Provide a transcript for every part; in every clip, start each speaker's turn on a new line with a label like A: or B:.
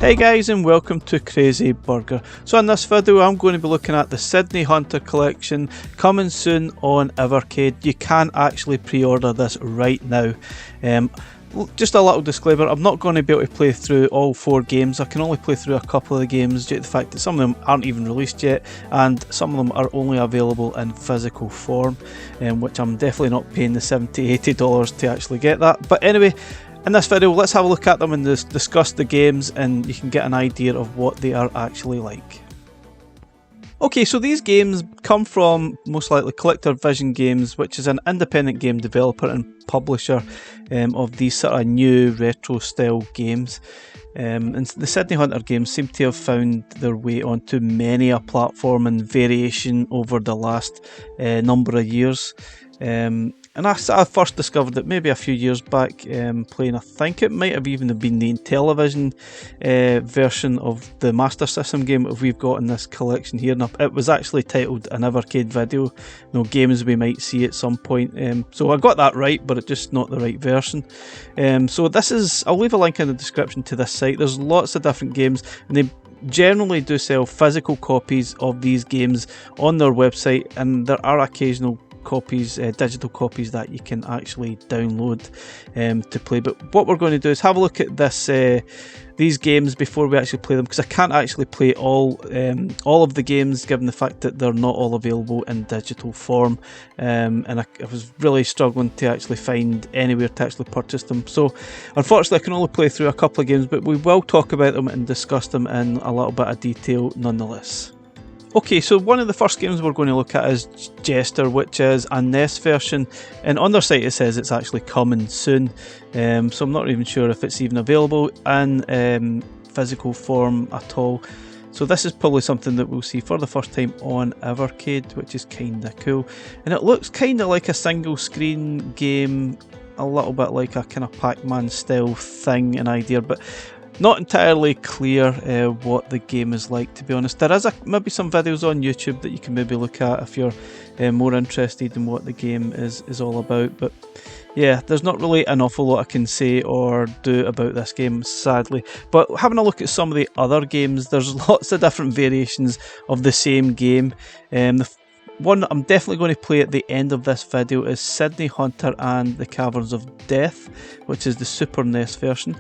A: Hey guys, and welcome to Crazy Burger. So in this video I'm going to be looking at the Sydney Hunter collection coming soon on Evercade. You can actually pre-order this right now. Just a little disclaimer, I'm not going to be able to play through all 4 games. I can only play through a couple of the games due to the fact that some of them aren't even released yet and some of them are only available in physical form, which I'm definitely not paying the $70–80 to actually get that. But anyway, in this video let's have a look at them and discuss the games, and you can get an idea of what they are actually like. Okay, so these games come from most likely Collector Vision Games, which is an independent game developer and publisher of these sort of new retro style games. And the Sydney Hunter games seem to have found their way onto many a platform and variation over the last number of years. And I first discovered it maybe a few years back playing, I think it might have even been the Intellivision version of the Master System game that we've got in this collection here. And it was actually titled an Evercade video, games we might see at some point. So I got that right, but it's just not the right version. So this is, I'll leave a link in the description to this site. There's lots of different games, and they generally do sell physical copies of these games on their website, and there are occasional copies, digital copies that you can actually download to play. But what we're going to do is have a look at these games before we actually play them, because I can't actually play all of the games given the fact that they're not all available in digital form, and I was really struggling to actually find anywhere to actually purchase them. So unfortunately I can only play through a couple of games, but we will talk about them and discuss them in a little bit of detail nonetheless. Okay, so one of the first games we're going to look at is Jester, which is a NES version, and on their site it says it's actually coming soon, so I'm not even sure if it's even available in physical form at all. So this is probably something that we'll see for the first time on Evercade, which is kinda cool, and it looks kinda like a single screen game, a little bit like a kind of Pac-Man style thing and idea, but not entirely clear what the game is like, to be honest. There is maybe some videos on YouTube that you can maybe look at if you're more interested in what the game is all about. But yeah, there's not really an awful lot I can say or do about this game, sadly. But having a look at some of the other games, there's lots of different variations of the same game. The one I'm definitely going to play at the end of this video is Sydney Hunter and the Caverns of Death, which is the Super NES version.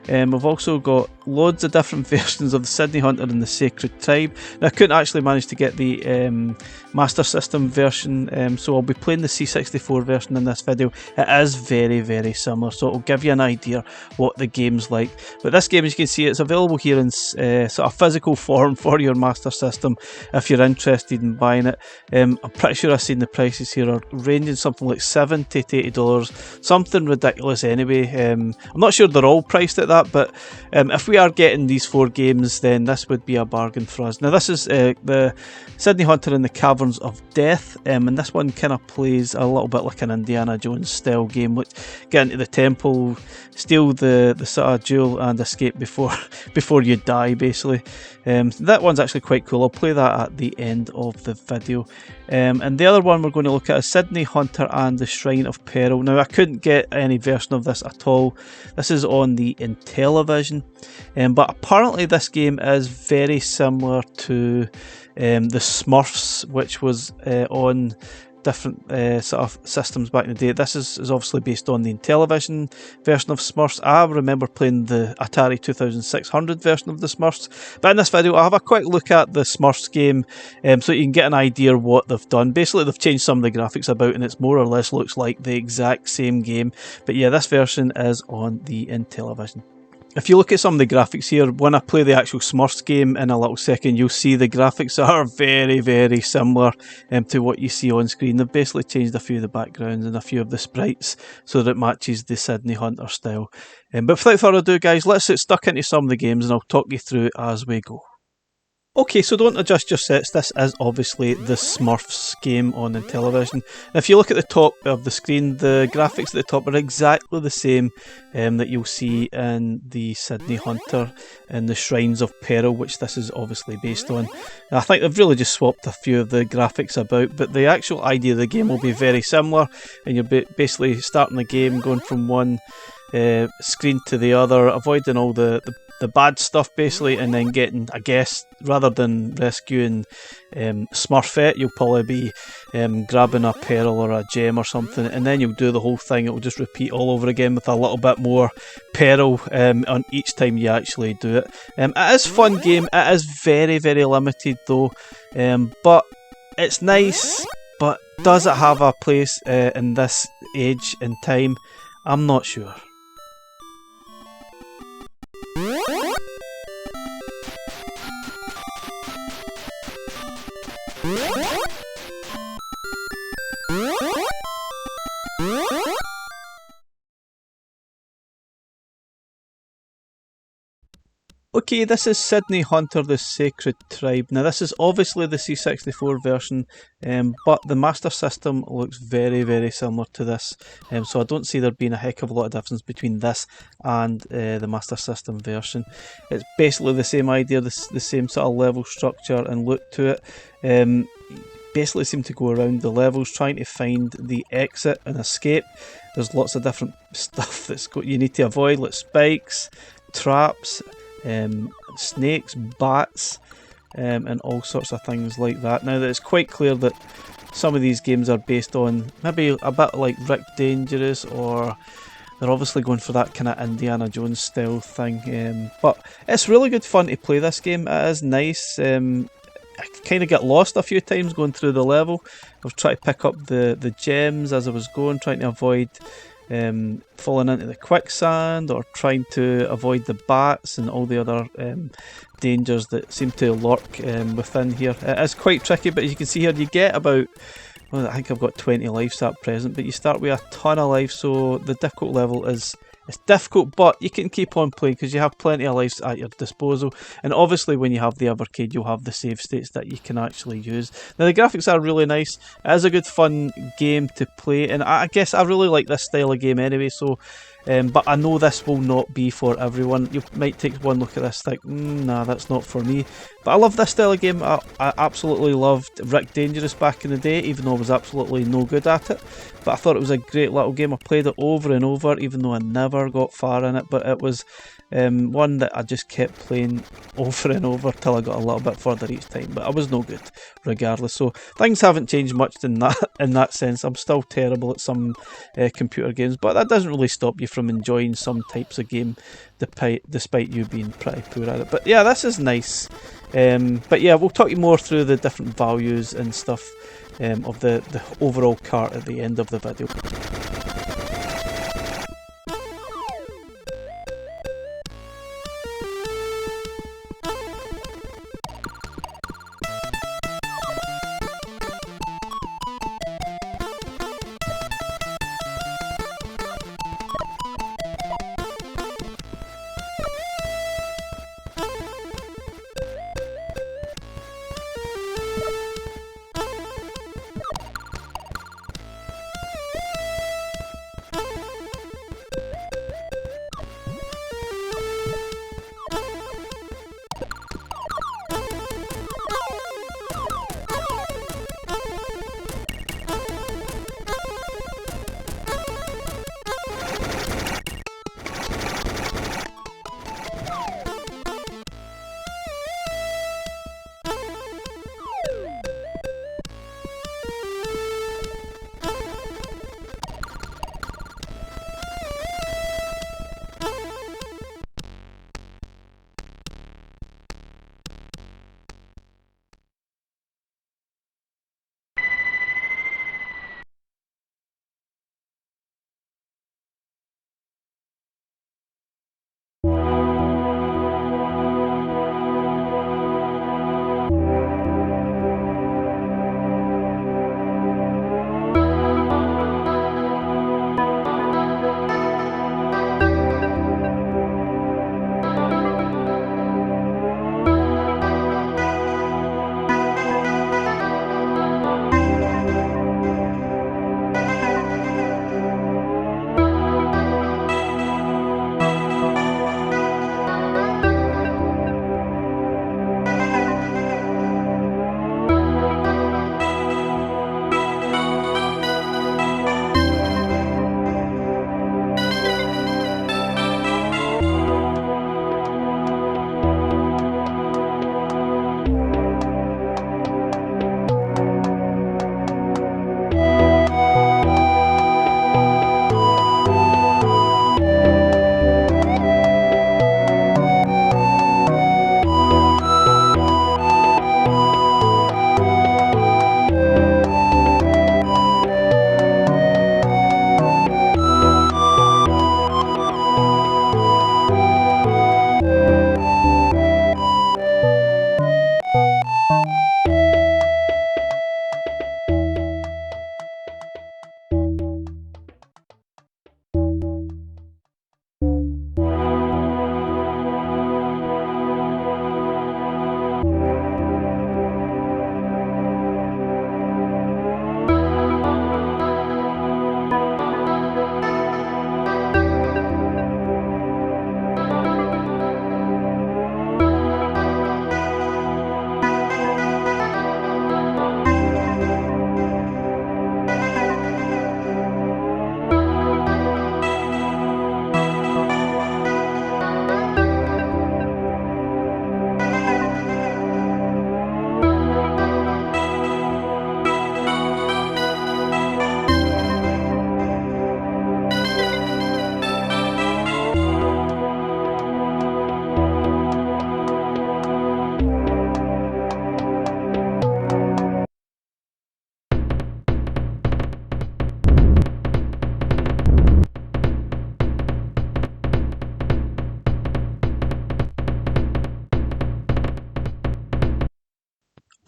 A: We've also got loads of different versions of the Sydney Hunter and the Sacred Tribe. Now, I couldn't actually manage to get the Master System version, so I'll be playing the C64 version in this video. It is very, very similar, so it'll give you an idea what the game's like. But this game, as you can see, it's available here in sort of physical form for your Master System if you're interested in buying it. I'm pretty sure I've seen the prices here are ranging something like $70–80, something ridiculous anyway. I'm not sure they're all priced at that, but if we are getting these 4 games, then this would be a bargain for us. Now this is the Sydney Hunter and the Caverns of Death, and this one kind of plays a little bit like an Indiana Jones style game, which get into the temple, steal the sort of jewel and escape before you die, basically. That one's actually quite cool. I'll play that at the end of the video. And the other one we're going to look at is Sydney Hunter and the Shrine of Peril. Now, I couldn't get any version of this at all. This is on the Intellivision, but apparently this game is very similar to the Smurfs, which was on different sort of systems back in the day. This is obviously based on the Intellivision version of Smurfs. I remember playing the Atari 2600 version of the Smurfs, but in this video I'll have a quick look at the Smurfs game so you can get an idea what they've done. Basically they've changed some of the graphics about, and it's more or less looks like the exact same game, but yeah, this version is on the Intellivision. If you look at some of the graphics here, when I play the actual Smurfs game in a little second, you'll see the graphics are very, very similar to what you see on screen. They've basically changed a few of the backgrounds and a few of the sprites so that it matches the Sydney Hunter style. But without further ado, guys, let's get stuck into some of the games and I'll talk you through as we go. Okay, so don't adjust your sets. This is obviously the Smurfs game on Intellivision. Now, if you look at the top of the screen, the graphics at the top are exactly the same that you'll see in the Sydney Hunter and the Shrines of Peril, which this is obviously based on. Now, I think they've really just swapped a few of the graphics about, but the actual idea of the game will be very similar, and you're basically starting the game, going from one screen to the other, avoiding all the the bad stuff basically, and then getting, I guess, rather than rescuing Smurfette, you'll probably be grabbing a pearl or a gem or something, and then you'll do the whole thing. It will just repeat all over again with a little bit more peril on each time you actually do it. It is a fun game. It is very, very limited though, but it's nice. But does it have a place in this age and time? I'm not sure. Okay, this is Sydney Hunter the Sacred Tribe. Now this is obviously the C64 version, but the Master System looks very, very similar to this, so I don't see there being a heck of a lot of difference between this and the Master System version. It's basically the same idea, the same sort of level structure and look to it. Basically seem to go around the levels trying to find the exit and escape. There's lots of different stuff you need to avoid, like spikes, traps, snakes, bats, and all sorts of things like that. Now that it's quite clear that some of these games are based on maybe a bit like Rick Dangerous, or they're obviously going for that kind of Indiana Jones style thing, but it's really good fun to play this game. It is nice. I kind of get lost a few times going through the level. I've tried to pick up the gems as I was going, trying to avoid falling into the quicksand, or trying to avoid the bats and all the other dangers that seem to lurk within here. It is quite tricky, but as you can see here, you get about, well, I think I've got 20 lives at present, but you start with a ton of lives, so the difficult level is it's difficult, but you can keep on playing because you have plenty of lives at your disposal. And obviously when you have the Evercade, you'll have the save states that you can actually use. Now the graphics are really nice. It is a good fun game to play, and I guess I really like this style of game anyway, so but I know this will not be for everyone. You might take one look at this, think, nah, that's not for me. But I love this style of game. I absolutely loved Rick Dangerous back in the day, even though I was absolutely no good at it. But I thought it was a great little game. I played it over and over, even though I never got far in it. But it was one that I just kept playing over and over till I got a little bit further each time. But I was no good, regardless. So things haven't changed much in that sense. I'm still terrible at some computer games, but that doesn't really stop you from enjoying some types of game, despite you being pretty poor at it. But yeah, this is nice. But yeah, we'll talk you more through the different values and stuff of the overall cart at the end of the video.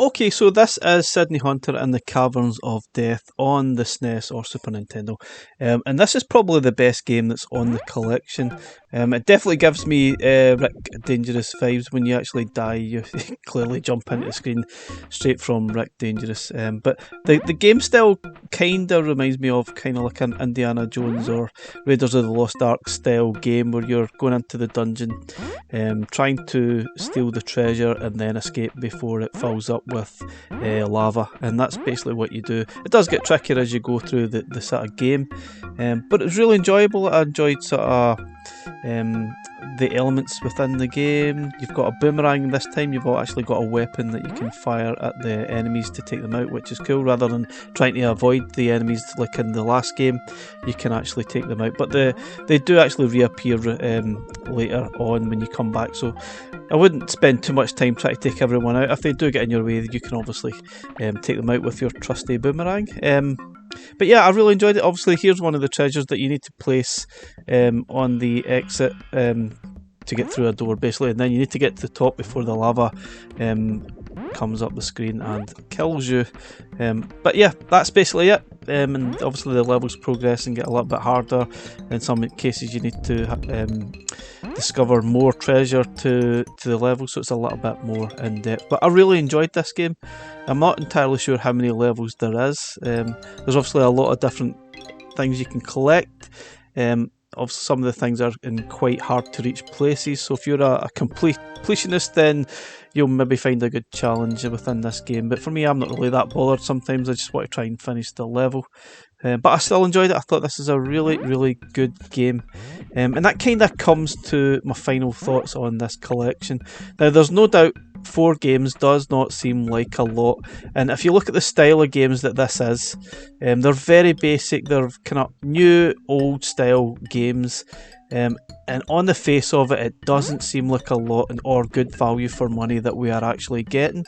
A: Okay, so this is Sydney Hunter and the Caverns of Death on the SNES or Super Nintendo. And this is probably the best game that's on the collection. It definitely gives me Rick Dangerous vibes. When you actually die, you clearly jump into the screen straight from Rick Dangerous. But the game style kind of reminds me of kind of like an Indiana Jones or Raiders of the Lost Ark style game where you're going into the dungeon, trying to steal the treasure and then escape before it fills up with lava, and that's basically what you do. It does get trickier as you go through the sort of game, but it was really enjoyable. I enjoyed sort of the elements within the game. You've got a boomerang this time. You've actually got a weapon that you can fire at the enemies to take them out, which is cool. Rather than trying to avoid the enemies like in the last game, you can actually take them out. But they do actually reappear later on when you come back, so I wouldn't spend too much time trying to take everyone out. If they do get in your way, you can obviously take them out with your trusty boomerang. But yeah, I really enjoyed it. Obviously, here's one of the treasures that you need to place on the exit to get through a door, basically, and then you need to get to the top before the lava comes up the screen and kills you. But yeah, that's basically it. And obviously the levels progress and get a little bit harder. In some cases you need to discover more treasure to the level, so it's a little bit more in depth. But I really enjoyed this game. I'm not entirely sure how many levels there is. There's obviously a lot of different things you can collect. Obviously some of the things are in quite hard to reach places, so if you're a completionist, then you'll maybe find a good challenge within this game. But for me, I'm not really that bothered. Sometimes I just want to try and finish the level. But I still enjoyed it. I thought this is a really, really good game. And that kind of comes to my final thoughts on this collection. Now, there's no doubt 4 games does not seem like a lot, and if you look at the style of games that this is, they're very basic. They're kind of new, old style games, and on the face of it, it doesn't seem like a lot or good value for money that we are actually getting.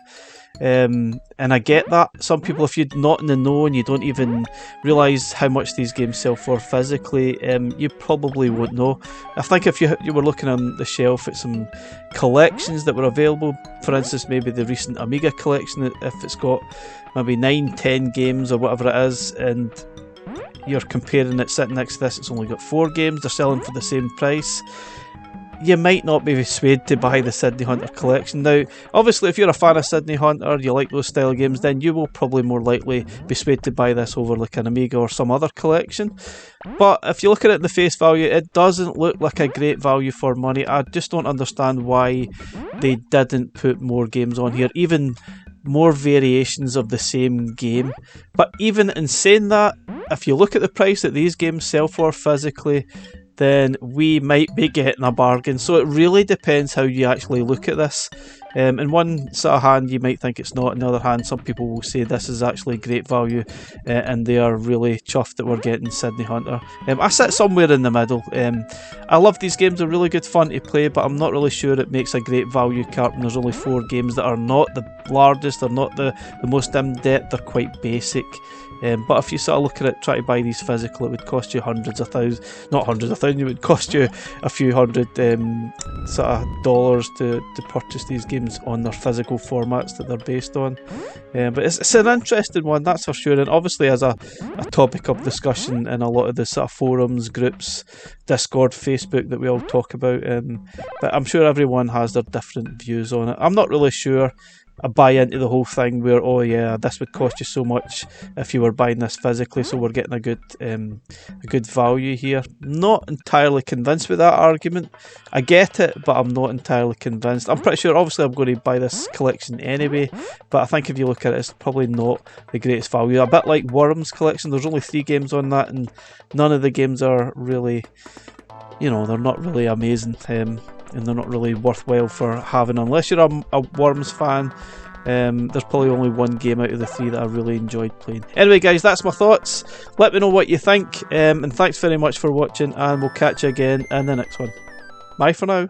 A: And I get that. Some people, if you're not in the know and you don't even realise how much these games sell for physically, you probably won't know. I think if you were looking on the shelf at some collections that were available, for instance maybe the recent Amiga collection, if it's got maybe 9-10 games or whatever it is, and you're comparing it sitting next to this, it's only got 4 games, they're selling for the same price, you might not be swayed to buy the Sydney Hunter collection. Now, obviously, if you're a fan of Sydney Hunter, you like those style of games, then you will probably more likely be swayed to buy this over like an Amiga or some other collection. But if you look at it in the face value, it doesn't look like a great value for money. I just don't understand why they didn't put more games on here, even more variations of the same game. But even in saying that, if you look at the price that these games sell for physically, then we might be getting a bargain. So it really depends how you actually look at this. In one sort of hand, you might think it's not. On the other hand, some people will say this is actually great value, and they are really chuffed that we're getting Sydney Hunter. I sit somewhere in the middle. I love these games, they're really good fun to play, but I'm not really sure it makes a great value cart when there's only 4 games that are not the largest, they're not the most in-depth, they're quite basic. But if you sort of look at it, try to buy these physical, it would cost you hundreds of thousands, not hundreds of thousands, it would cost you a few hundred sort of dollars to purchase these games on their physical formats that they're based on. But it's an interesting one, that's for sure, and obviously as a topic of discussion in a lot of the sort of forums, groups, Discord, Facebook that we all talk about. But I'm sure everyone has their different views on it. I'm not really sure I buy into the whole thing where, oh yeah, this would cost you so much if you were buying this physically, so we're getting a good value here. Not entirely convinced with that argument. I get it, but I'm not entirely convinced. I'm pretty sure, obviously I'm going to buy this collection anyway, but I think if you look at it, it's probably not the greatest value. A bit like Worms collection, there's only 3 games on that, and none of the games are really, you know, they're not really amazing. And they're not really worthwhile for having unless you're a Worms fan. There's probably only one game out of the 3 that I really enjoyed playing. Anyway guys, that's my thoughts. Let me know what you think, and thanks very much for watching, and we'll catch you again in the next one. Bye for now.